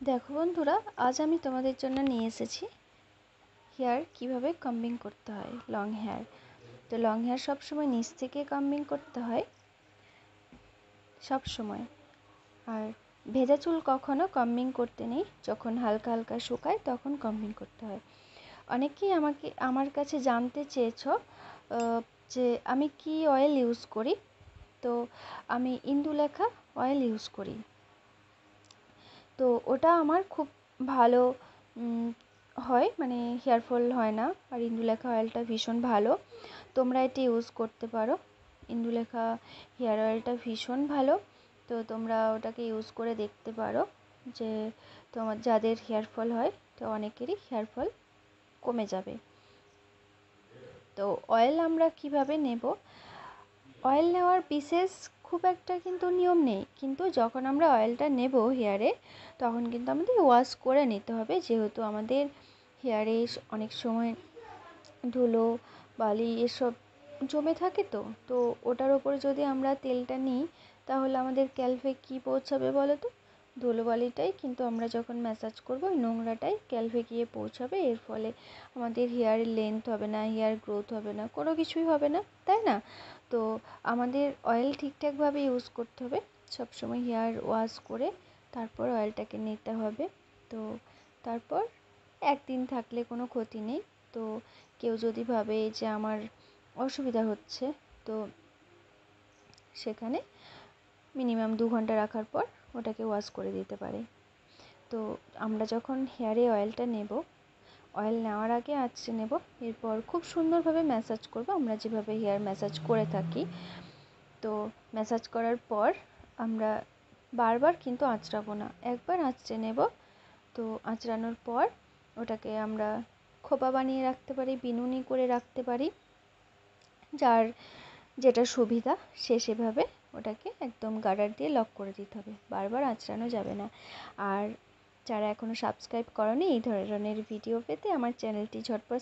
দেখো বন্ধুরা, আজ আমি তোমাদের জন্য নিয়ে এসেছি হেয়ার কিভাবে কম্বিং করতে হয়। লং হেয়ার তো লং হেয়ার সবসময় নিচ থেকে কম্বিং করতে হয় সব সময়। আর ভেজা চুল কখনো কম্বিং করতে নেই, যখন হালকা হালকা শুকায় তখন কম্বিং করতে হয়। অনেকেই আমার কাছে জানতে চেয়েছো যে আমি কি অয়েল ইউজ করি। তো আমি ইন্দুলেখা অয়েল ইউজ করি। তো ওটা আমার খুব ভালো হয়, মানে হেয়ার ফল হয় না। আর ইন্দুলেখা অয়েলটা ভীষণ ভালো, তোমরা এটি ইউজ করতে পারো। ইন্দুলেখা হেয়ার অয়েলটা ভীষণ ভালো, তো তোমরা ওটাকে ইউজ করে দেখতে পারো যে তোমার যাদের হেয়ার ফল হয় তো অনেকেরই হেয়ার ফল কমে যাবে। তো অয়েল আমরা কিভাবে নেব, অয়েল নেওয়ার বিশেষ খুব একটা কিন্তু নিয়ম নেই, কিন্তু যখন আমরা অয়েলটা নেব হেয়ারে তখন কিন্তু আমাদের ওয়াশ করে নিতে হবে, যেহেতু আমাদের হেয়ারে অনেক সময় ধুলো বালি এসব জমে থাকে। তো ওটার ওপরে যদি আমরা তেলটা নিই তাহলে আমাদের ক্যালভে কী পৌঁছাবে বলো তো? ধুলোবালিটাই কিন্তু আমরা যখন ম্যাসাজ করবো ওই নোংরাটাই ক্যালভে গিয়ে পৌঁছাবে। এর ফলে আমাদের হেয়ারের লেন্থ হবে না, হেয়ার গ্রোথ হবে না, কোনো কিছুই হবে না, তাই না? তো আমাদের অয়েল ঠিকঠাকভাবে ইউজ করতে হবে, সবসময় হেয়ার ওয়াশ করে তারপর অয়েলটাকে নিতে হবে। তো তারপর একদিন থাকলে কোনো ক্ষতি নেই। তো কেউ যদি ভাবে যে আমার অসুবিধা হচ্ছে, তো সেখানে মিনিমাম 2 ঘন্টা রাখার পর ওটাকে ওয়াশ করে দিতে পারে। তো আমরা যখন হেয়ারে অয়েলটা নেব, অয়েল নেওয়ার আগে আঁচড়ে নেব, এরপর খুব সুন্দরভাবে ম্যাসাজ করব আমরা যেভাবে হেয়ার ম্যাসাজ করে থাকি। তো ম্যাসাজ করার পর আমরা বারবার কিন্তু আঁচড়াবো না, একবার আঁচড়ে নেব। তো আঁচড়ানোর পর ওটাকে আমরা খোপা বানিয়ে রাখতে পারি, বিনুনি করে রাখতে পারি, যার যেটা সুবিধা সে সেভাবে ওটাকে একদম গার্ডার দিয়ে লক করে দিতে হবে, বারবার আঁচড়ানো যাবে না। আর যারা এখনও সাবস্ক্রাইব করোনি এই ধরনের ভিডিও পেতে আমার চ্যানেলটি ঝটপট